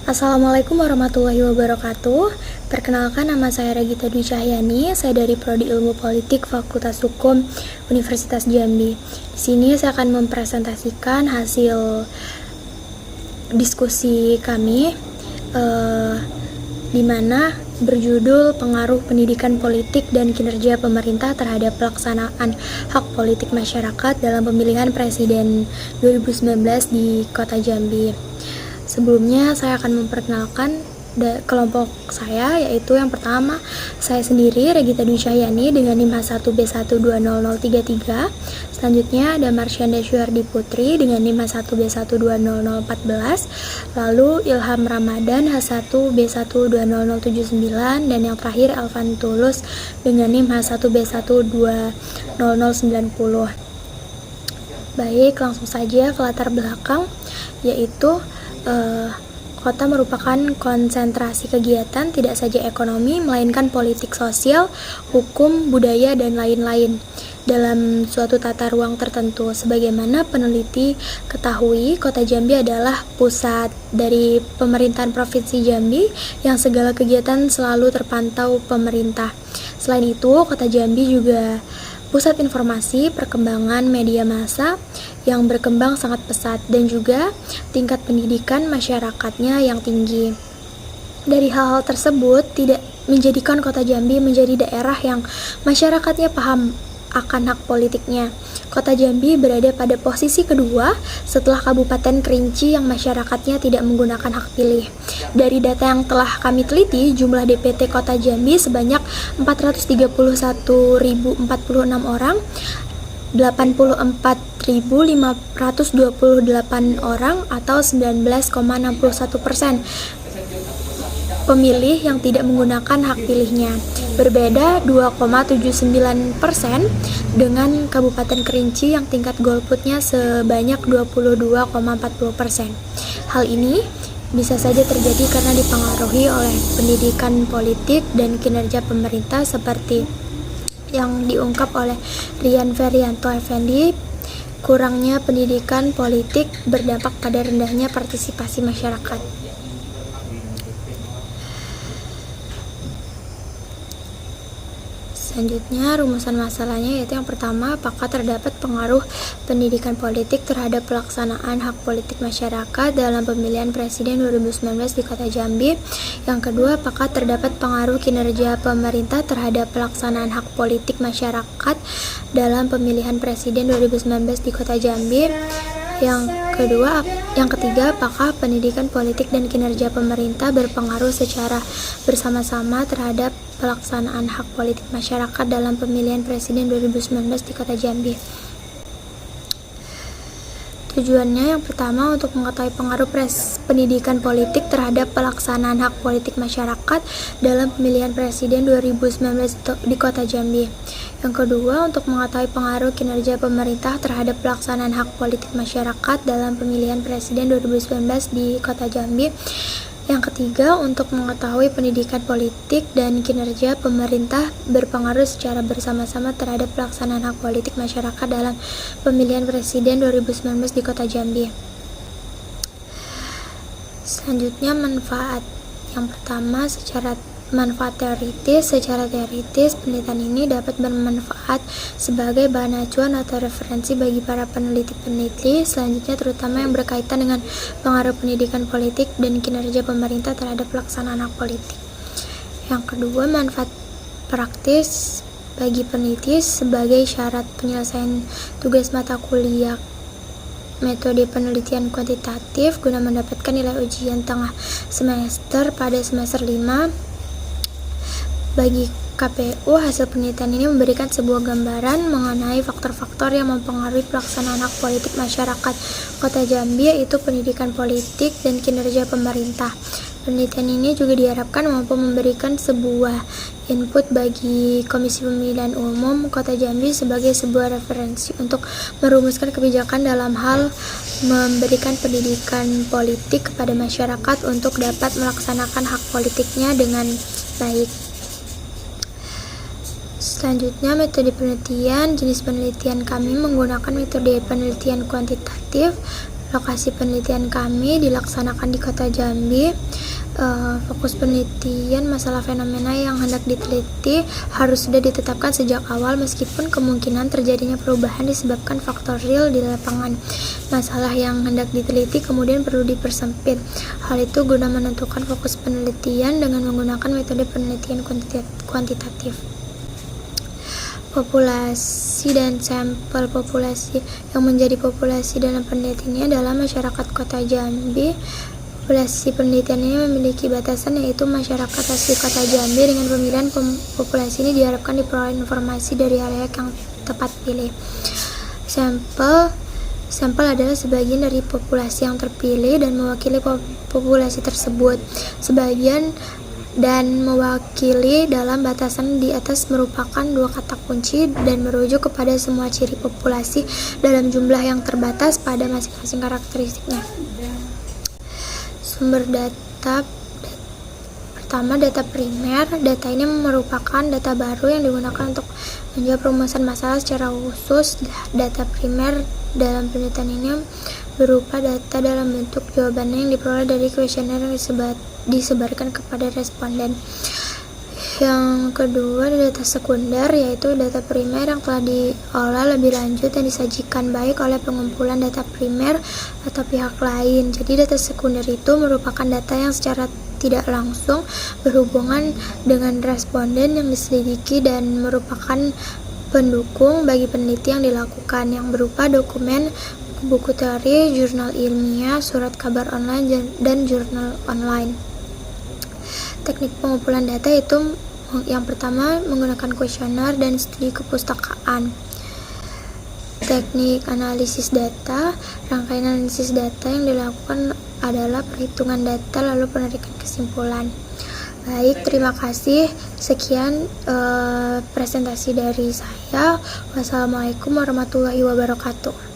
Assalamualaikum warahmatullahi wabarakatuh. Perkenalkan, nama saya Regita Dwi Cahyani. Saya dari Prodi Ilmu Politik Fakultas Hukum Universitas Jambi. Di sini saya akan mempresentasikan hasil diskusi kami di mana berjudul Pengaruh Pendidikan Politik dan Kinerja Pemerintah Terhadap Pelaksanaan Hak Politik Masyarakat dalam Pemilihan Presiden 2019 di Kota Jambi. Sebelumnya saya akan memperkenalkan kelompok saya, yaitu yang pertama saya sendiri Regita Dwi Cahyani dengan NIM H1B1200033. Selanjutnya ada Marsyanda Syuardi Putri dengan NIM H1B1200014. Lalu Ilham Ramadan H1B1200079 dan yang terakhir Elvan Tulus dengan NIM H1B1200090. Baik, langsung saja ke latar belakang, yaitu kota merupakan konsentrasi kegiatan tidak saja ekonomi, melainkan politik sosial, hukum, budaya, dan lain-lain dalam suatu tata ruang tertentu. Sebagaimana peneliti ketahui, Kota Jambi adalah pusat dari pemerintahan Provinsi Jambi yang segala kegiatan selalu terpantau pemerintah. Selain itu, Kota Jambi juga pusat informasi perkembangan media massa yang berkembang sangat pesat dan juga tingkat pendidikan masyarakatnya yang tinggi. Dari hal-hal tersebut tidak menjadikan Kota Jambi menjadi daerah yang masyarakatnya paham akan hak politiknya. Kota Jambi berada pada posisi kedua setelah Kabupaten Kerinci yang masyarakatnya tidak menggunakan hak pilih. Dari data yang telah kami teliti, jumlah DPT Kota Jambi sebanyak 431.046 orang, 84.528 orang atau 19,61% pemilih yang tidak menggunakan hak pilihnya. Berbeda 2,79% dengan Kabupaten Kerinci yang tingkat golputnya sebanyak 22,40%. Hal ini bisa saja terjadi karena dipengaruhi oleh pendidikan politik dan kinerja pemerintah seperti yang diungkap oleh Rian Ferianto Effendi. Kurangnya pendidikan politik berdampak pada rendahnya partisipasi masyarakat. Selanjutnya, rumusan masalahnya yaitu yang pertama, apakah terdapat pengaruh pendidikan politik terhadap pelaksanaan hak politik masyarakat dalam pemilihan presiden 2019 di Kota Jambi. Yang kedua, apakah terdapat pengaruh kinerja pemerintah terhadap pelaksanaan hak politik masyarakat dalam pemilihan presiden 2019 di Kota Jambi. Yang ketiga, apakah pendidikan politik dan kinerja pemerintah berpengaruh secara bersama-sama terhadap pelaksanaan hak politik masyarakat dalam pemilihan presiden 2019 di Kota Jambi. Tujuannya yang pertama untuk mengetahui pengaruh pendidikan politik terhadap pelaksanaan hak politik masyarakat dalam pemilihan presiden 2019 di Kota Jambi. Yang kedua, untuk mengetahui pengaruh kinerja pemerintah terhadap pelaksanaan hak politik masyarakat dalam pemilihan presiden 2019 di Kota Jambi. Yang ketiga, untuk mengetahui pendidikan politik dan kinerja pemerintah berpengaruh secara bersama-sama terhadap pelaksanaan hak politik masyarakat dalam pemilihan presiden 2019 di Kota Jambi. Selanjutnya, manfaat. Yang pertama, manfaat teoritis. Secara teoritis, penelitian ini dapat bermanfaat sebagai bahan acuan atau referensi bagi para peneliti-peneliti selanjutnya, terutama yang berkaitan dengan pengaruh pendidikan politik dan kinerja pemerintah terhadap pelaksanaan hak politik. Yang kedua, manfaat praktis bagi peneliti sebagai syarat penyelesaian tugas mata kuliah metode penelitian kuantitatif guna mendapatkan nilai ujian tengah semester pada semester 5. Bagi KPU, hasil penelitian ini memberikan sebuah gambaran mengenai faktor-faktor yang mempengaruhi pelaksanaan hak politik masyarakat Kota Jambi, yaitu pendidikan politik dan kinerja pemerintah. Penelitian ini juga diharapkan mampu memberikan sebuah input bagi Komisi Pemilihan Umum Kota Jambi sebagai sebuah referensi untuk merumuskan kebijakan dalam hal memberikan pendidikan politik kepada masyarakat untuk dapat melaksanakan hak politiknya dengan baik. Selanjutnya, metode penelitian. Jenis penelitian kami menggunakan metode penelitian kuantitatif. Lokasi penelitian kami dilaksanakan di Kota Jambi. Fokus penelitian masalah fenomena yang hendak diteliti harus sudah ditetapkan sejak awal meskipun kemungkinan terjadinya perubahan disebabkan faktor real di lapangan. Masalah yang hendak diteliti kemudian perlu dipersempit. Hal itu guna menentukan fokus penelitian dengan menggunakan metode penelitian kuantitatif. Populasi dan sampel populasi. Yang menjadi populasi dalam penelitian ini adalah masyarakat Kota Jambi. Populasi penelitian ini memiliki batasan, yaitu masyarakat asli Kota Jambi. Dengan pemilihan populasi ini diharapkan diperoleh informasi dari area yang tepat pilih. Sampel adalah sebagian dari populasi yang terpilih dan mewakili populasi tersebut. Sebagian dan mewakili dalam batasan di atas merupakan dua kata kunci dan merujuk kepada semua ciri populasi dalam jumlah yang terbatas pada masing-masing karakteristiknya. Sumber data. Pertama, data primer. Data ini merupakan data baru yang digunakan untuk menjawab rumusan masalah secara khusus. Data primer dalam penelitian ini berupa data dalam bentuk jawabannya yang diperoleh dari kuesioner yang disebarkan kepada responden. Yang kedua, data sekunder, yaitu data primer yang telah diolah lebih lanjut dan disajikan baik oleh pengumpulan data primer atau pihak lain. Jadi data sekunder itu merupakan data yang secara tidak langsung berhubungan dengan responden yang diselidiki dan merupakan pendukung bagi penelitian yang dilakukan, yang berupa dokumen, buku teori, jurnal ilmiah, surat kabar online, dan jurnal online. Teknik pengumpulan data itu yang pertama menggunakan kuesioner dan studi kepustakaan. Teknik analisis data. Rangkaian analisis data yang dilakukan adalah perhitungan data lalu penarikan kesimpulan. Baik, terima kasih. Sekian presentasi dari saya. Wassalamualaikum warahmatullahi wabarakatuh.